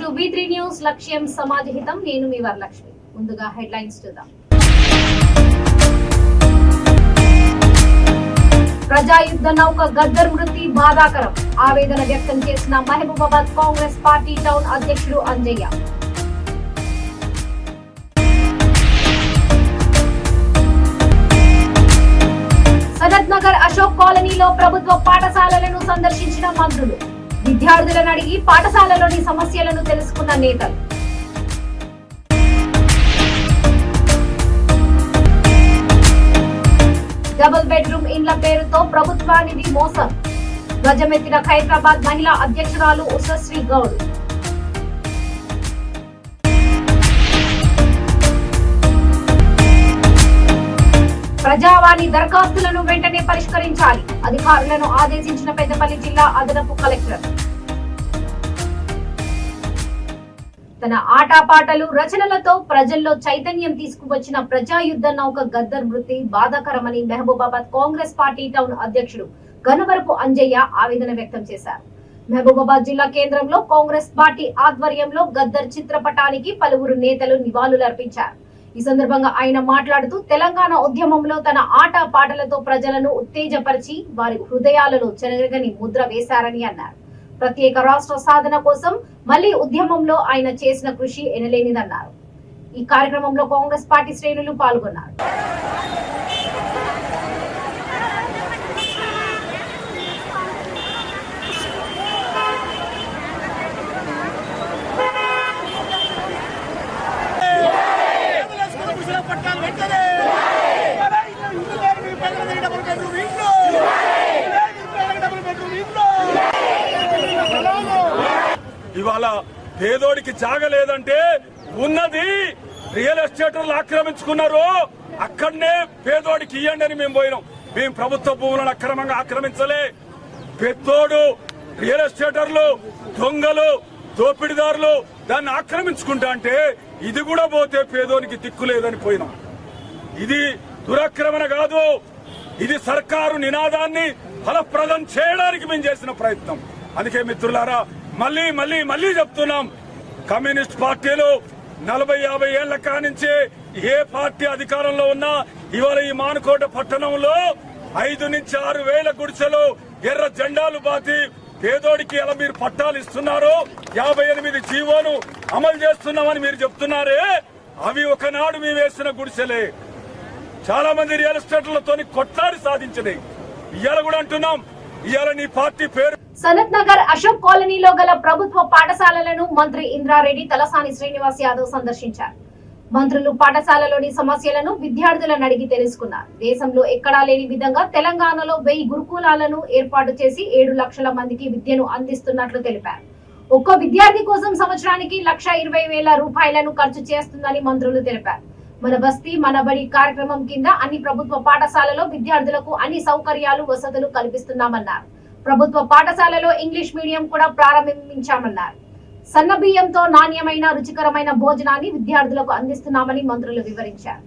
To B3 news లక్ష్యం సమాజహితం. నేను మీ వరలక్ష్మి. ముందుగా హెడ్లైన్స్ చూద్దాం. ప్రజాయుద్ధ నౌక గద్దర్ మృతి బాధాకరం. ఆవేదన వ్యక్తం చేసిన మహబూబాబాద్ కాంగ్రెస్ పార్టీ టౌన్ అధ్యక్షుడు అంజయ్య. సనత్ నగర్ అశోక్ కాలనీలో ప్రభుత్వ పాఠశాలలను సందర్శించిన మంత్రులు. విద్యార్థులను అడిగి పాఠశాలలోని సమస్యలను తెలుసుకున్న నేతలు. డబుల్ బెడ్రూమ్ ఇండ్ల పేరుతో ప్రభుత్వానికి మోసం. ధ్వజమెత్తిన ఖైరతాబాద్ మహిళా అధ్యక్షురాలు ఉషశ్రీ గౌడ్. ప్రజావాణి దరఖాస్తులను వెంటనే పరిష్కరించాలి. అధికారులను ఆదేశించిన పెద్దపల్లి జిల్లా అదనపు కలెక్టర్. తన ఆటపాటలు రచనలతో ప్రజల్లో చైతన్యం తీసుకువచ్చిన ప్రజాయుద్ధ నౌక గద్దర్ మృతి బాధాకరమని మహబూబాబాద్ కాంగ్రెస్ పార్టీ టౌన్ అధ్యక్షుడు గన్నవరపు అంజయ్య ఆవేదన వ్యక్తం చేశారు. మహబూబాబాద్ జిల్లా కేంద్రంలో కాంగ్రెస్ పార్టీ ఆధ్వర్యంలో గద్దర్ చిత్రపటానికి పలువురు నేతలు నివాళులర్పించారు. ఈ సందర్భంగా ఆయన మాట్లాడుతూ తెలంగాణ ఉద్యమంలో తన ఆట పాటలతో ప్రజలను ఉత్తేజపరిచి వారి హృదయాలలో చెరగని ముద్ర వేశారని అన్నారు. ప్రత్యేక రాష్ట్ర సాధన కోసం మళ్లీ ఉద్యమంలో ఆయన చేసిన కృషి ఎనలేనిదన్నారు. ఈ కార్యక్రమంలో కాంగ్రెస్ పార్టీ శ్రేణులు పాల్గొన్నారు. ఇవాళ పేదోడికి జాగలేదంటే ఉన్నది రియల్ ఎస్టేటర్లు ఆక్రమించుకున్నారు. అక్కడనే పేదోడికి ఇయ్యండి అని మేము పోయినాం. మేము ప్రభుత్వ భూములను అక్రమంగా ఆక్రమించలే. పెద్దోడు రియల్ ఎస్టేటర్లు, దొంగలు, దోపిడిదారులు దాన్ని ఆక్రమించుకుంటా అంటే ఇది కూడా పోతే పేదోనికి దిక్కులేదని పోయినాం. ఇది దురాక్రమణ కాదు, ఇది సర్కారు నినాదాన్ని ఫలప్రదం చేయడానికి మేము చేసిన ప్రయత్నం. అందుకే మిత్రులారా మళ్లీ మళ్లీ మళ్లీ చెప్తున్నాం, కమ్యూనిస్ట్ పార్టీలు 40-50 ఏళ్ల కానించి ఏ పార్టీ అధికారంలో ఉన్నా ఇవాళ ఈ మానుకోట పట్టణంలో 5 నుంచి 6 వేల గుడిసెలు ఎర్ర జెండాలు బాతి పేదోడికి ఎలా మీరు పట్టాలు ఇస్తున్నారు. 58 జీవోను అమలు చేస్తున్నామని మీరు చెప్తున్నారే, అవి ఒకనాడు మేము వేసిన గుడిసెలే. చాలా మంది రియల్ ఎస్టేట్లతో కొట్లాడి సాధించినాయి. ఇవాళ కూడా అంటున్నాం, ఇవాళ నీ పార్టీ పేరు. సనత్ నగర్ అశోక్ కాలనీలో గల ప్రభుత్వ పాఠశాలలను మంత్రి ఇంద్రారెడ్డి, తలసాని శ్రీనివాస్ యాదవ్ సందర్శించారు. మంత్రులు పాఠశాలలోని సమస్యలను విద్యార్థులను అడిగి తెలుసుకున్నారు. దేశంలో ఎక్కడా లేని విధంగా తెలంగాణలో 1000 గురుకులాలను ఏర్పాటు చేసి 7 లక్షల మందికి విద్యను అందిస్తున్నట్లు తెలిపారు. ఒక్కో విద్యార్థి కోసం సంవత్సరానికి 1,20,000 రూపాయలను ఖర్చు చేస్తుందని మంత్రులు తెలిపారు. మన బస్తీ మన బడి కార్యక్రమం కింద అన్ని ప్రభుత్వ పాఠశాలలో విద్యార్థులకు అన్ని సౌకర్యాలు, వసతులు కల్పిస్తున్నామన్నారు. ప్రభుత్వ పాఠశాలలో ఇంగ్లీష్ మీడియం కూడా ప్రారంభించామన్నారు. సన్న బియ్యంతో నాణ్యమైన రుచికరమైన భోజనాన్ని విద్యార్థులకు అందిస్తున్నామని మంత్రులు వివరించారు.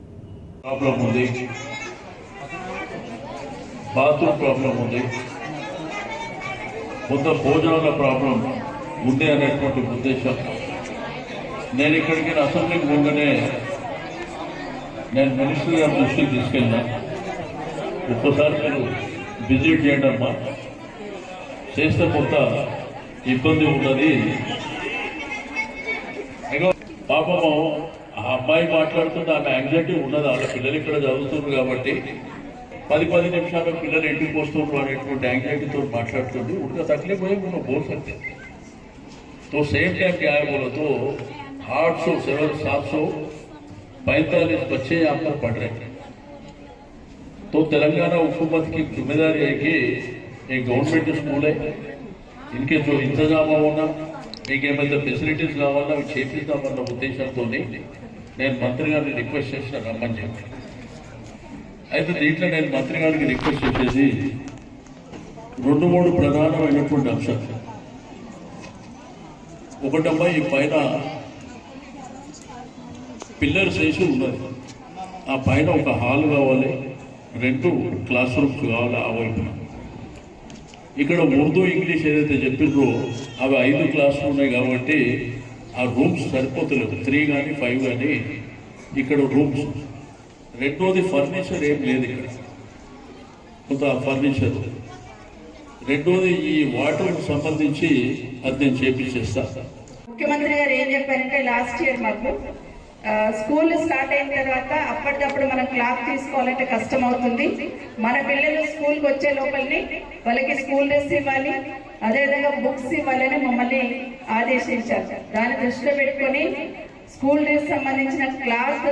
నేను ఇక్కడికి అసెంబ్లీకి పోగానే నేను మినిస్టర్ గారి దృష్టికి తీసుకెళ్ళినా, ఒక్కసారి మీరు విజిట్ చేయడమ్మా, చేస్తే కొంత ఇబ్బంది ఉన్నది. పాపము ఆ అమ్మాయి మాట్లాడుతుంటే ఆమె యాంగ్జైటీ ఉన్నది. వాళ్ళ పిల్లలు ఇక్కడ చదువుతున్నారు కాబట్టి 10 నిమిషాలు పిల్లలు ఇంటికి వస్తున్నారు అనేటువంటి యాంగ్జైటీతో మాట్లాడుతుంది. उनका तकलीफ है वो बोल सकते हैं. तो सेम टाइम क्या है बोलो तो 745 बच्चे यहाँ पर पढ़ रहे हैं. तो तेलंगाना हुकूमत की जिम्मेदारी है कि एक गवर्नमेंट स्कूल है, इनके जो इंतजाम होना, మీకు ఏమైతే ఫెసిలిటీస్ కావాలో అవి చేపిద్దామన్న ఉద్దేశంతో నేను మంత్రి గారిని రిక్వెస్ట్ చేసిన రమ్మని చెప్పి. అయితే దీంట్లో నేను మంత్రి గారికి రిక్వెస్ట్ చేసేది 2-3 ప్రధానమైనటువంటి అంశాలు. ఒకటమ్మా, ఈ పైన పిల్లర్స్ వేసి ఉన్నది, ఆ పైన ఒక హాల్ కావాలి, 2 క్లాస్ రూమ్స్ కావాలి ఆ వైపున. ఇక్కడ ఉర్దూ ఇంగ్లీష్ ఏదైతే చెప్పిండ్రో అవి 5 క్లాసులు ఉన్నాయి కాబట్టి ఆ రూమ్స్ సరిపోతలేదు, 3 కానీ 5 కానీ ఇక్కడ రూమ్స్. రెండోది ఫర్నిచర్ ఏం లేదు ఇక్కడ, కొంత ఫర్నిచర్. రెండోది ఈ వాటర్ సంబంధించి అది నేను చేపించేస్తా. ముఖ్యమంత్రి గారు ఏం చెప్పారంటే లాస్ట్ ఇయర్ మాకు స్కూల్ స్టార్ట్ అయిన తర్వాత అప్పటికప్పుడు మనం క్లాత్ తీసుకోవాలంటే కష్టం అవుతుంది, మన పిల్లలు స్కూల్కి వచ్చే లోపలిని వాళ్ళకి స్కూల్ డ్రెస్ ఇవ్వాలి, అదేవిధంగా బుక్స్ ఇవ్వాలని మమ్మల్ని ఆదేశించారు. దాన్ని దృష్టిలో పెట్టుకొని స్కూల్ డ్రెస్ సంబంధించిన క్లాత్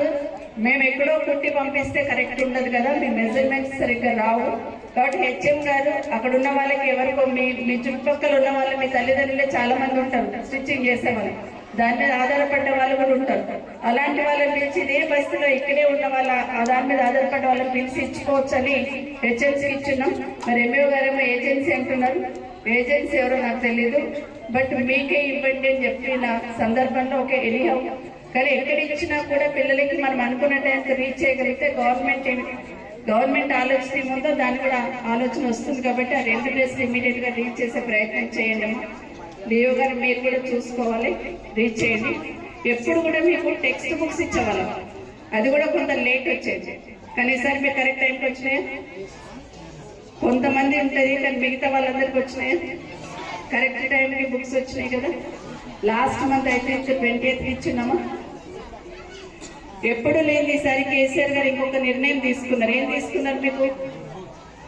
మేము ఎక్కడో కుట్టి పంపిస్తే కరెక్ట్ ఉండదు కదా, మీ మెజర్మెంట్స్ సరిగ్గా రావు. కాబట్టి హెచ్ఎం గారు అక్కడ ఉన్న వాళ్ళకి ఎవరికో మీ చుట్టుపక్కల ఉన్న వాళ్ళు, మీ తల్లిదండ్రులే చాలా మంది ఉంటారు స్టిచ్చింగ్ చేసేవాళ్ళు, దాని మీద ఆధారపడ్డ వాళ్ళు కూడా ఉంటారు. అలాంటి వాళ్ళని పిలిచి ఇదే బస్సులో ఇక్కడే ఉన్న వాళ్ళ దాని మీద ఆధారపడ్డ వాళ్ళని పిలిచి ఇచ్చుకోవచ్చు అని హెచ్ఎంసీ ఇచ్చున్నాం. మరి ఎంఈఓ గారేమో ఏజెన్సీ అంటున్నారు, ఏజెన్సీ ఎవరో నాకు తెలీదు, బట్ మీకే ఇవ్వండి అని చెప్పిన సందర్భంలో ఓకే ఎనీహౌ. కానీ ఎక్కడ ఇచ్చినా కూడా పిల్లలకి మనం అనుకున్న టైంకి రీచ్ చేయగలిగితే గవర్నమెంట్ ఆలోచన ఏముందో దాని కూడా ఆలోచన వస్తుంది. కాబట్టి ఆ 2 డ్రెస్లు ఇమీడియట్ గా రీచ్ చేసే ప్రయత్నం చేయండి. డిఓ గారు మీరు కూడా చూసుకోవాలి, రీచ్ చేయండి. ఎప్పుడు కూడా మీకు టెక్స్ట్ బుక్స్ ఇచ్చేవాళ్ళం, అది కూడా కొంత లేట్ వచ్చేది, కానీ ఈసారి మీకు కరెక్ట్ టైంకి వచ్చినాయి. కొంతమంది ఉంటుంది కానీ మిగతా వాళ్ళందరికీ వచ్చినాయి, కరెక్ట్ టైంకి బుక్స్ వచ్చినాయి కదా. లాస్ట్ మంత్ అయితే 20th ఇచ్చున్నామా, ఎప్పుడు లేని ఈసారి కేసీఆర్ గారు ఇంకొక నిర్ణయం తీసుకున్నారు. ఏం తీసుకున్నారు? మీకు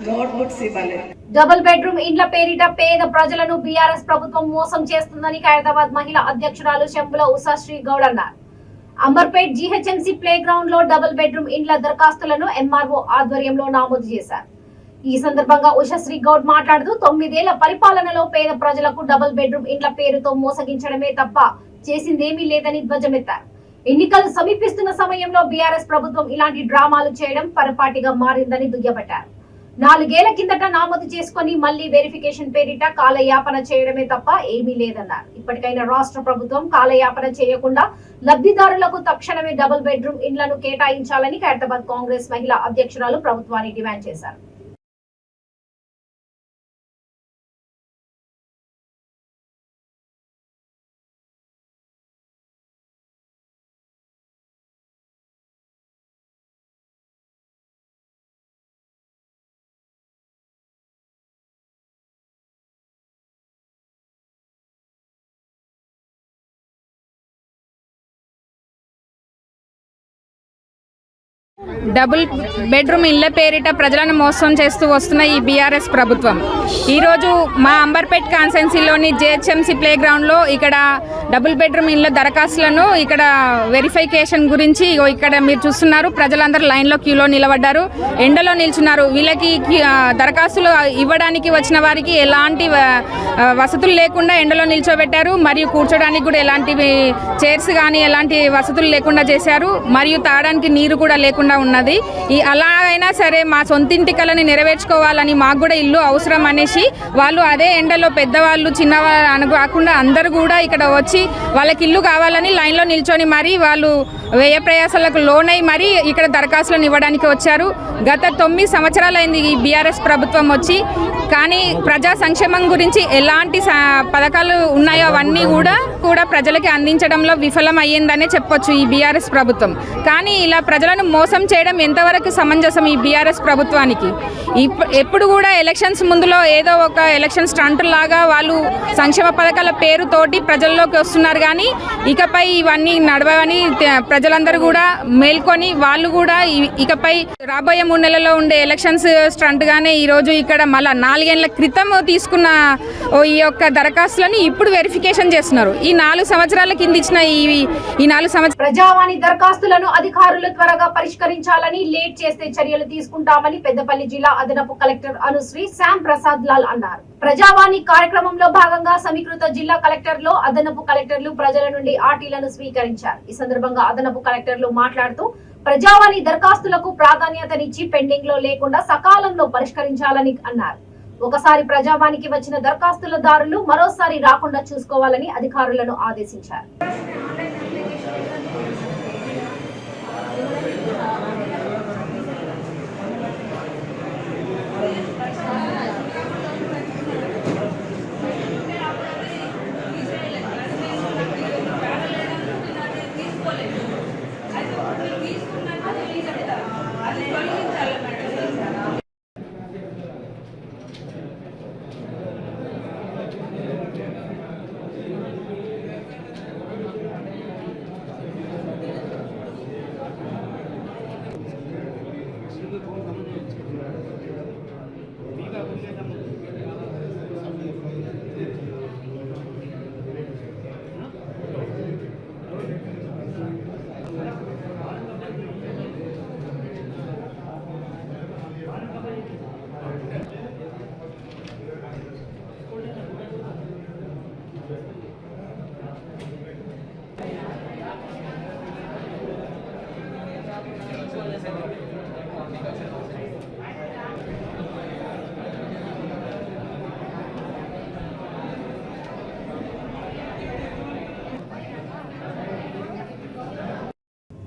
నోట్ బుక్స్ ఇవ్వాలి. డబుల్ బెడ్రూమ్ ఇండ్ల పేరిట పేద ప్రజలను బీఆర్ఎస్ ప్రభుత్వం మోసం చేస్తుందని ఖైరతాబాద్ మహిళా అధ్యక్షురాలు శంభుల ఉషాశ్రీ గౌడ్ అన్నారు. అంబర్పేట్ జీహెచ్ఎంసీ ప్లే గ్రౌండ్ లో డబుల్ బెడ్రూమ్ ఇండ్ల దరఖాస్తులను ఎంఆర్ఓ ఆధ్వర్యంలో నమోదు చేశారు. ఈ సందర్భంగా ఉషాశ్రీ గౌడ్ మాట్లాడుతూ 9 ఏళ్ల పరిపాలనలో పేద ప్రజలకు డబుల్ బెడ్రూమ్ ఇండ్ల పేరుతో మోసగించడమే తప్ప చేసిందేమీ లేదని ధ్వజమెత్తారు. ఎన్నికలు సమీపిస్తున్న సమయంలో బీఆర్ఎస్ ప్రభుత్వం ఇలాంటి డ్రామాలు చేయడం పరిపాటిగా మారిందని దుయ్యబట్టారు. 4 ఏళ్ల కిందట నమోదు చేసుకుని మళ్లీ వెరిఫికేషన్ పేరిట కాలయాపన చేయడమే తప్ప ఏమీ లేదన్నారు. ఇప్పటికైనా రాష్ట్ర ప్రభుత్వం కాలయాపన చేయకుండా లబ్ధిదారులకు తక్షణమే డబుల్ బెడ్రూమ్ ఇండ్లను కేటాయించాలని ఖైరతాబాద్ కాంగ్రెస్ మహిళా అధ్యక్షురాలు ప్రభుత్వాన్ని డిమాండ్ చేశారు. డబుల్ బెడ్రూమ్ ఇళ్ల పేరిట ప్రజలను మోసం చేస్తూ వస్తున్న ఈ బీఆర్ఎస్ ప్రభుత్వం ఈరోజు మా అంబర్పేట్ కాన్స్టిట్యున్సీలోని జేహెచ్ఎంసీ ప్లే గ్రౌండ్లో ఇక్కడ డబుల్ బెడ్రూమ్ ఇళ్ల దరఖాస్తులను ఇక్కడ వెరిఫికేషన్ గురించి ఇక్కడ మీరు చూస్తున్నారు. ప్రజలందరూ లైన్లో క్యూలో నిలబడ్డారు, ఎండలో నిల్చున్నారు. వీళ్ళకి దరఖాస్తులు ఇవ్వడానికి వచ్చిన వారికి ఎలాంటి వసతులు లేకుండా ఎండలో నిల్చోబెట్టారు. మరియు కూర్చోడానికి కూడా ఎలాంటి చైర్స్ కానీ ఎలాంటి వసతులు లేకుండా చేశారు. మరియు తాగడానికి నీరు కూడా లేకుండా ఉన్నది. అలా అయినా సరే మా సొంతింటి కలని నెరవేర్చుకోవాలని, మాకు కూడా ఇల్లు అవసరం అనేసి వాళ్ళు అదే ఎండలో పెద్దవాళ్ళు చిన్నవాళ్ళు అనుకోకుండా అందరూ కూడా ఇక్కడ వచ్చి వాళ్ళకి ఇల్లు కావాలని లైన్లో నిల్చొని మరి వాళ్ళు వ్యయ ప్రయాసాలకు లోనై మరి ఇక్కడ దరఖాస్తులను ఇవ్వడానికి వచ్చారు. గత 9 సంవత్సరాలైంది ఈ బీఆర్ఎస్ ప్రభుత్వం వచ్చి, కానీ ప్రజా సంక్షేమం గురించి ఎలాంటి పథకాలు ఉన్నాయో అవన్నీ కూడా ప్రజలకి అందించడంలో విఫలం అయ్యిందనే చెప్పొచ్చు ఈ బీఆర్ఎస్ ప్రభుత్వం. కానీ ఇలా ప్రజలను మోసం చేయడం ఎంతవరకు సమంజసం ఈ బీఆర్ఎస్ ప్రభుత్వానికి? ఎప్పుడు కూడా ఎలక్షన్స్ ముందులో ఏదో ఒక ఎలక్షన్ స్టంట్ లాగా వాళ్ళు సంక్షేమ పథకాల పేరుతోటి ప్రజల్లోకి వస్తున్నారు. కానీ ఇకపై ఇవన్నీ నడవని ప్రజలందరూ కూడా మేల్కొని వాళ్ళు కూడా ఇకపై రాబోయే 3 నెలల్లో ఉండే ఎలక్షన్స్ స్టంట్ గానే ఈరోజు ఇక్కడ మళ్ళీ 4 ఏళ్ల క్రితం తీసుకున్న ఈ యొక్క దరఖాస్తులని ఇప్పుడు వెరిఫికేషన్ చేస్తున్నారు. ఈ 4 సంవత్సరాల కింద ఇచ్చిన ఈ 4 సంవత్సరాల ప్రజావాణి దరఖాస్తులను అధికారులు త్వరగా పరిష్కరించాలని, లేట్ చేస్తే చర్యలు తీసుకుంటామని పెద్దపల్లి జిల్లా అదనపు కలెక్టర్ అనుశ్రీ శ్యామ్ ప్రసాద్ లాల్ అన్నారు. ప్రజావాణి కార్యక్రమంలో భాగంగా సమీకృత జిల్లా కలెక్టర్లు, అదనపు కలెక్టర్లు ప్రజల నుండి ఆర్టీలను స్వీకరించారు. ఈ సందర్భంగా అదనపు కలెక్టర్లు మాట్లాడుతూ ప్రజావాణి దరఖాస్తులకు ప్రాధాన్యతనిచ్చి పెండింగ్ లో లేకుండా సకాలంలో పరిష్కరించాలని అన్నారు. ఒకసారి ప్రజావానికి వచ్చిన దరఖాస్తులదారులు మరోసారి రాకుండా చూసుకోవాలని అధికారులను ఆదేశించారు.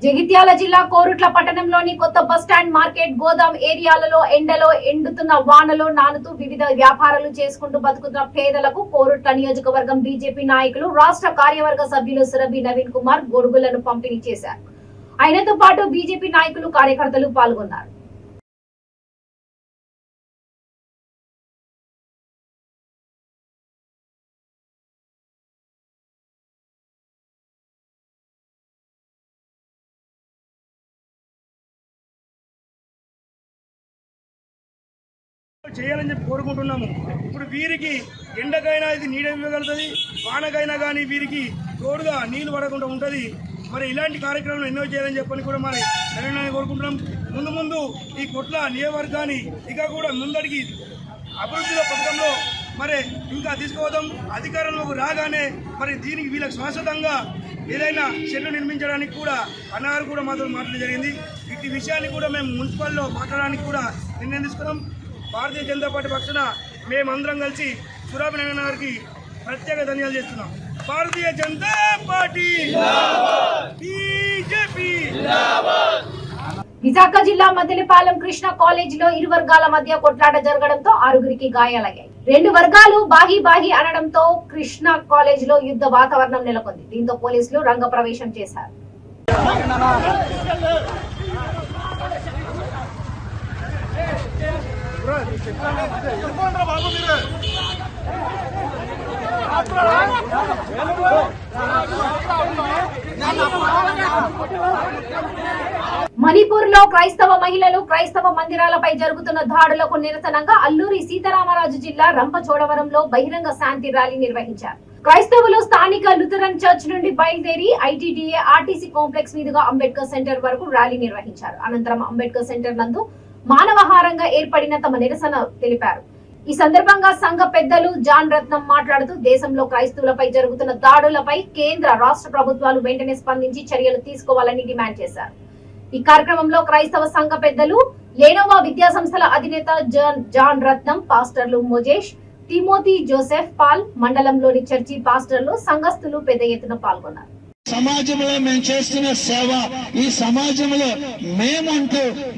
జగిత్యాల జిల్లా కోరుట్ల పట్టణంలోని కొత్త బస్టాండ్ మార్కెట్ గోదాం ఏరియాలలో ఎండలో ఎండుతున్న వానలో నానుతూ వివిధ వ్యాపారాలు చేసుకుంటూ బతుకుతున్న పేదలకు కోరుట్ల నియోజకవర్గం బీజేపీ నాయకులు రాష్ట్ర కార్యవర్గ సభ్యులు సురభి నవీన్ కుమార్ గొడుగులను పంపిణీ చేశారు. ఆయనతో పాటు బీజేపీ నాయకులు కార్యకర్తలు పాల్గొన్నారు. చేయాలని చెప్పి కోరుకుంటున్నాము. ఇప్పుడు వీరికి ఎండకైనా ఇది నీడ ఇవ్వగలుగుతుంది, వానకైనా కానీ వీరికి తోడుగా నీళ్లు పడకుండా ఉంటుంది. మరి ఇలాంటి కార్యక్రమాలు ఎన్నో చేయాలని చెప్పని కూడా మరి తెలంగాణ కోరుకుంటున్నాం. ముందు ఈ కొట్ల నియోజకవర్గాన్ని ఇక కూడా ముందడికి అభివృద్ధిలో పథకంలో మరి ఇంకా తీసుకుపోతాం. అధికారంలోకి రాగానే మరి దీనికి వీళ్ళకి శాశ్వతంగా ఏదైనా షెడ్లు నిర్మించడానికి కూడా అన్నారు కూడా మాతో మాట్లాడడం జరిగింది. ఇట్టి విషయాన్ని కూడా మేము మున్సిపల్లో మాట్లాడడానికి కూడా నిర్ణయం తీసుకున్నాం. భారతీయ జనతా పార్టీ పక్షాన మేమందరం కలిసి సురభి నవీన్ గారికి ప్రత్యేక ధన్యవాదాలు చేస్తున్నాం. Bharatiya Janata party BJP. విశాఖ జిల్లా మద్దెలపాలెం కృష్ణ కాలేజీలో ఇరు వర్గాల మధ్య కొట్లాట జరగడంతో 6గురికి గాయాలయ్యాయి. 2 వర్గాలు బాహి అనడంతో కృష్ణ కాలేజీలో యుద్ధ వాతావరణం నెలకొంది. దీంతో పోలీసులు రంగప్రవేశం చేశారు. మణిపూర్ లో క్రైస్తవ మహిళలు క్రైస్తవ మందిరాలపై జరుగుతున్న దాడులకు నిరసనగా అల్లూరి సీతారామరాజు జిల్లా రంపచోడవరంలో బహిరంగ శాంతి ర్యాలీ నిర్వహించారు. క్రైస్తవులు స్థానిక లుథరన్ చర్చ్ నుండి బయలుదేరి ఐటీడీఏ ఆర్టీసీ కాంప్లెక్స్ మీదుగా అంబేద్కర్ సెంటర్ వరకు ర్యాలీ నిర్వహించారు. అనంతరం అంబేద్కర్ సెంటర్ నందు మానవహారంగా ఏర్పడిన తమ నిరసన తెలిపారు. ఈ సందర్భంగా సంఘ పెద్దలు జాన్ రత్నం మాట్లాడుతూ దేశంలో క్రైస్తవులపై జరుగుతున్న దాడులపై కేంద్ర రాష్ట్ర ప్రభుత్వాలు వెంటనే స్పందించి చర్యలు తీసుకోవాలని డిమాండ్ చేశారు. ఈ కార్యక్రమంలో క్రైస్తవ సంఘ పెద్దలు, లేనోవా విద్యాసంస్థల అధినేత జాన్ రత్నం, పాస్టర్లు మోజేష్, తిమోతి, జోసెఫ్ పాల్, మండలంలోని చర్చి పాస్టర్లు, సంఘస్థులు పెద్ద ఎత్తున పాల్గొన్నారు. సమాజంలో మేము చేస్తున్న సేవ, ఈ సమాజంలో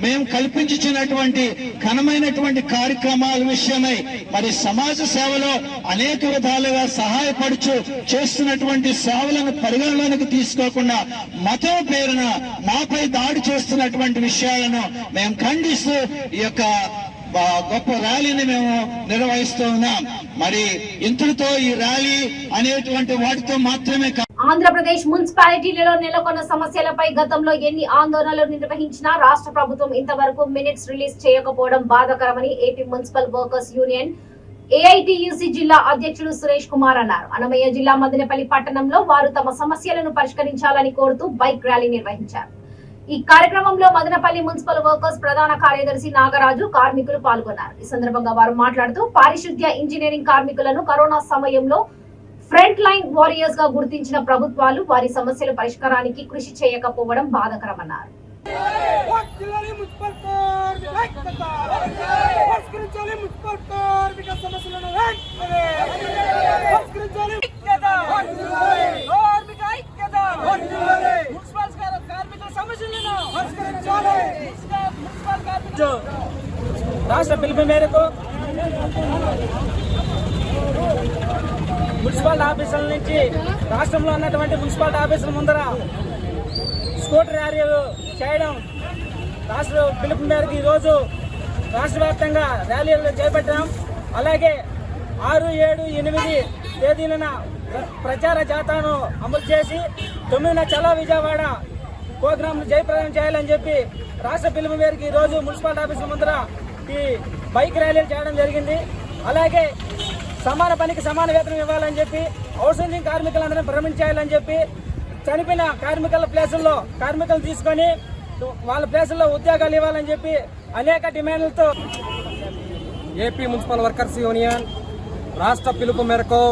మేము కల్పించుచున్నటువంటి ఘనమైనటువంటి కార్యక్రమాల విషయమై మరి సమాజ సేవలో అనేక విధాలుగా సహాయపడుచు చేస్తున్నటువంటి సేవలను పరిగణలోనికి తీసుకోకుండా మతం పేరున మాపై దాడి చేస్తున్నటువంటి విషయాలను మేము ఖండిస్తూ ఈ యొక్క గొప్ప ర్యాలీని మేము నిర్వహిస్తూ ఉన్నాం. మరి ఇంతటితో ఈ ర్యాలీ అనేటువంటి వాటితో మాత్రమే ఆంధ్రప్రదేశ్ మున్సిపాలిటీలలో నెలకొన్న సమస్యలపై గతంలో ఎన్ని ఆందోళనలు నిర్వహించినా రాష్ట్ర ప్రభుత్వం ఇంతవరకు మినిట్స్ రిలీజ్ చేయకపోవడం బాధాకరమని AP municipal workers union AITUC జిల్లా అధ్యక్షుడు సురేష్ కుమార్ అన్నారు. అన్నమయ్య జిల్లా మదనపల్లి పట్టణంలో వారు తమ సమస్యలను పరిష్కరించాలని కోరుతూ బైక్ ర్యాలీ నిర్వహించారు. ఈ కార్యక్రమంలో మదనపల్లి మున్సిపల్ వర్కర్స్ ప్రధాన కార్యదర్శి నాగరాజు, కార్మికులు పాల్గొన్నారు. ఈ సందర్భంగా వారు మాట్లాడుతూ పారిశుద్ధ్య ఇంజనీరింగ్ కార్మికులను కరోనా సమయంలో ఫ్రంట్ లైన్ వారియర్స్ గా గుర్తించిన ప్రభుత్వాలు వారి సమస్యల పరిష్కారానికి కృషి చేయకపోవడం బాధాకరమన్నారు. రాష్ట్ర పిలుపు మేరకు మున్సిపల్ ఆఫీసుల నుంచి రాష్ట్రంలో ఉన్నటువంటి మున్సిపల్ ఆఫీసుల ముందర స్కూటర్ ర్యాలీలు చేయడం రాష్ట్ర పిలుపు మేరకు ఈరోజు రాష్ట్ర వ్యాప్తంగా ర్యాలీలు చేపట్టాం. అలాగే 6, 7, 8 తేదీన ప్రచార జాతాను అమలు చేసి 9న చలో విజయవాడ ప్రోగ్రాం జయప్రదం చేయాలని చెప్పి రాష్ట్ర పిలుపు మేరకు ఈరోజు మున్సిపల్ ఆఫీసుల ముందర ఈ బైక్ ర్యాలీలు చేయడం జరిగింది. అలాగే సమాన పనికి సమాన వేతనం ఇవ్వాలని చెప్పి, ఔషధింగ్ కార్మికులందరినీ భ్రమించాలని చెప్పి, చనిపోయిన కార్మికుల ప్లేసుల్లో కార్మికులు తీసుకొని వాళ్ళ ప్లేసుల్లో ఉద్యోగాలు ఇవ్వాలని చెప్పి అనేక డిమాండ్లతో ఏపీ మున్సిపల్ వర్కర్స్ యూనియన్ రాష్ట్ర పిలుపు మేరకు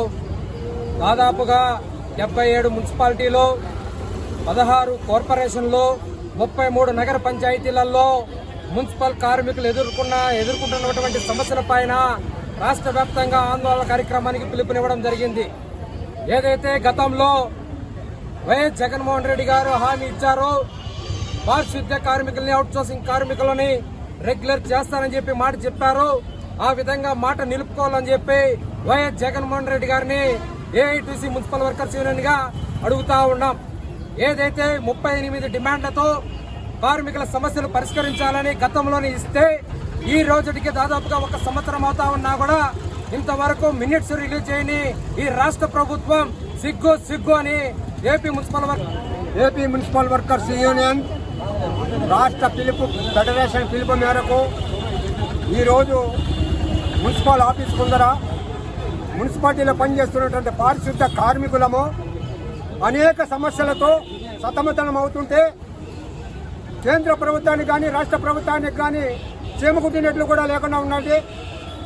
దాదాపుగా 77 మున్సిపాలిటీలు, 16 కార్పొరేషన్లు, 33 నగర పంచాయతీలలో మున్సిపల్ కార్మికులు ఎదుర్కొంటున్నటువంటి సమస్యలపైన రాష్ట్ర వ్యాప్తంగా ఆందోళన కార్యక్రమానికి పిలుపునివ్వడం జరిగింది. ఏదైతే గతంలో వైఎస్ జగన్మోహన్ రెడ్డి గారు హామీ ఇచ్చారో పారిశుద్ధ్య కార్మికుల్ని, అవుట్సోర్సింగ్ కార్మికులని రెగ్యులర్ చేస్తానని చెప్పి మాట చెప్పారు. ఆ విధంగా మాట నిలుపుకోవాలని చెప్పి వైఎస్ జగన్మోహన్ రెడ్డి గారిని ఏఐటీసీ మున్సిపల్ వర్కర్స్ యూనియన్ గా అడుగుతా ఉన్నాం. ఏదైతే 38 డిమాండ్లతో కార్మికుల సమస్యలు పరిష్కరించాలని గతంలోనే ఇస్తే ఈ రోజుకి దాదాపుగా 1 సంవత్సరం అవుతా ఉన్నా కూడా ఇంతవరకు మినిట్స్ రిలీజ్ చేయని ఈ రాష్ట్ర ప్రభుత్వం సిగ్గు అని ఏపీ మున్సిపల్ వర్కర్స్ యూనియన్ రాష్ట్ర ఫెడరేషన్ పిలుపు మేరకు ఈరోజు మున్సిపల్ ఆఫీస్ ముందర మున్సిపాలిటీలో పనిచేస్తున్నటువంటి పారిశుద్ధ కార్మికులము అనేక సమస్యలతో సతమతనం అవుతుంటే కేంద్ర ప్రభుత్వానికి కానీ రాష్ట్ర ప్రభుత్వానికి కానీ చేమకుట్టినట్లు కూడా లేకుండా ఉన్నది.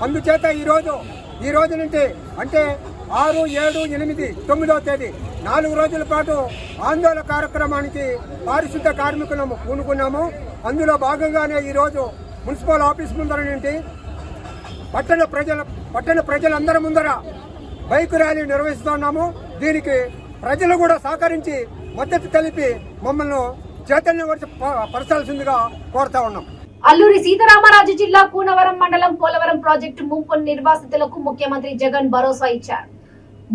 అందుచేత ఈ రోజు నుంచి అంటే 6, 7, 8, 9వ తేదీ 4 రోజుల పాటు ఆందోళన కార్యక్రమానికి పారిశుద్ధ కార్మికులను పూనుకున్నాము. అందులో భాగంగానే ఈరోజు మున్సిపల్ ఆఫీస్ ముందర నుండి పట్టణ ప్రజలందరి ముందర బైక్ ర్యాలీ నిర్వహిస్తున్నాము. దీనికి ప్రజలు కూడా సహకరించి మద్దతు తెలిపి మమ్మల్ని చైతన్యపరచాల్సిందిగా కోరుతా ఉన్నాం. అల్లూరి సీతారామరాజు జిల్లా కూనవరం మండలం పోలవరం ప్రాజెక్టు ముంపు నిర్వాసితులకు ముఖ్యమంత్రి జగన్ భరోసా ఇచ్చారు.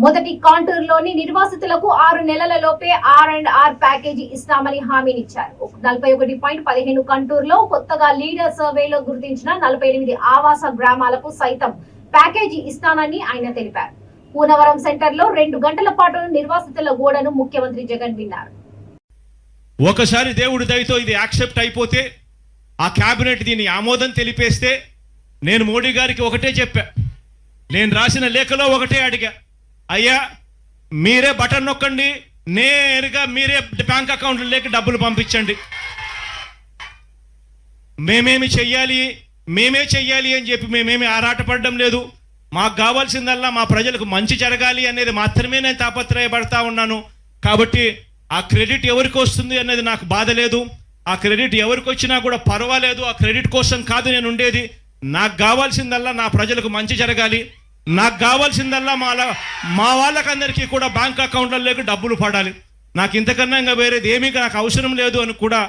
మొదటి కాంటూరులోని నిర్వాసితులకు 6 నెలల లోపే R&R ప్యాకేజీ ఇస్తామని హామీనిచ్చారు. 41.15 కంటూరులో కొత్తగా లీడర్ సర్వేలో గుర్తించిన 48 ఆవాస గ్రామాలకు సైతం ప్యాకేజీ ఇస్తానని ఆయన తెలిపారు. కూనవరం సెంటర్ లో 2 గంటల పాటు నిర్వాసితుల గోడను ముఖ్యమంత్రి జగన్ విన్నారు. ఒకసారి దేవుడి దయతో ఇది యాక్సెప్ట్ అయిపోతే ఆ క్యాబినెట్ దీన్ని ఆమోదం తెలిపేస్తే నేను మోడీ గారికి ఒకటే చెప్పా, నేను రాసిన లేఖలో ఒకటే అడిగా, అయ్యా మీరే బటన్ నొక్కండి, నేరుగా మీరే బ్యాంక్ అకౌంట్లోకి డబ్బులు పంపించండి, మేమే చెయ్యాలి అని చెప్పి మేమేమి ఆరాటపడడం లేదు. మాకు కావాల్సిందల్లా మా ప్రజలకు మంచి జరగాలి అనేది మాత్రమే నేను తాపత్రయపడతా ఉన్నాను. కాబట్టి ఆ క్రెడిట్ ఎవరికి వస్తుంది అనేది నాకు బాధ లేదు. ఆ క్రెడిట్ ఎవరికి వచ్చినా కూడా పర్వాలేదు. ఆ క్రెడిట్ కోసం కాదు నేను ఉండేది. నాకు కావాల్సిందల్లా నా ప్రజలకు మంచి జరగాలి. నాకు కావాల్సిందల్లా మా వాళ్ళకందరికీ కూడా బ్యాంక్ అకౌంట్లలోకి డబ్బులు పడాలి. నాకు ఇంతకన్నా ఇంకా వేరేది ఏమీ నాకు అవసరం లేదు అని కూడా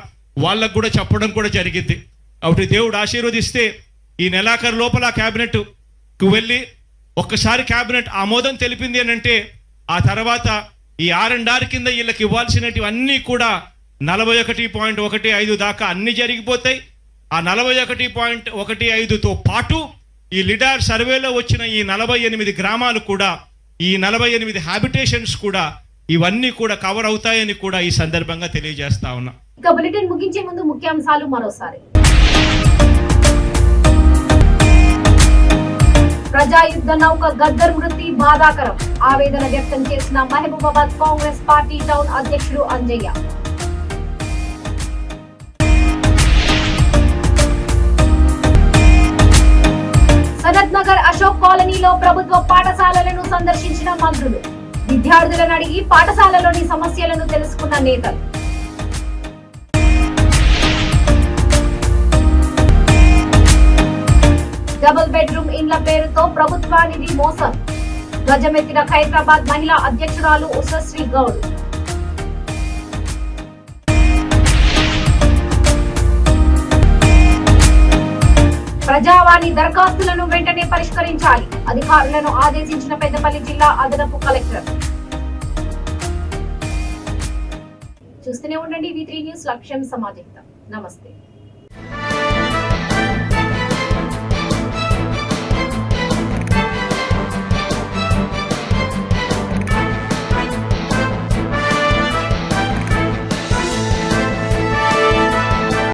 వాళ్ళకు కూడా చెప్పడం కూడా జరిగింది. కాబట్టి దేవుడు ఆశీర్వదిస్తే ఈ నెలాఖరు లోపల క్యాబినెట్కు వెళ్ళి ఒక్కసారి క్యాబినెట్ ఆమోదం తెలిపింది అని అంటే ఆ తర్వాత ఈ R&R కింద వీళ్ళకి ఇవ్వాల్సినటివన్నీ కూడా 41.15 దాకా అన్ని జరిగిపోతాయి. ఆ 41.15తో పాటు ఈ లిడార్ సర్వేలో వచ్చిన ఈ 48 గ్రామాలు కూడా, ఈ 48 హ్యాబిటేషన్స్ కూడా, ఇవన్నీ కూడా కవర్ అవుతాయని కూడా ఈ సందర్భంగా తెలియజేస్తా ఉన్నా. ఇక బులెటిన్ ముగించే ముందు ముఖ్యాంశాలు మరోసారి. ప్రజాయుద్ధ నౌక గద్దర్ మృతి బాధాకరం, ఆవేదన వ్యక్తం చేసిన మహబూబాబాద్ కాంగ్రెస్ పార్టీ టౌన్ అధ్యక్షుడు అంజయ్య. సనత్ నగర్ అశోక్ కాలనీలో ప్రభుత్వ పాఠశాలలను సందర్శించిన మంత్రులు, విద్యార్థులను అడిగి పాఠశాలలోని సమస్యలను తెలుసుకున్న నేతలు. డబుల్ బెడ్రూమ్ ఇండ్ల పేరుతో ప్రభుత్వానికి మోసం, గజమెత్తిన ఖైరతాబాద్ మహిళా అధ్యక్షురాలు ఉషశ్రీ గౌడ్. ప్రజావాణి దరఖాస్తులను వెంటనే పరిష్కరించాలి, అధికారులను ఆదేశించిన పెద్దపల్లి జిల్లా అదనపు కలెక్టర్. చూస్తూనే ఉండండి V3 న్యూస్, లక్ష్యం సమాజం. నమస్తే.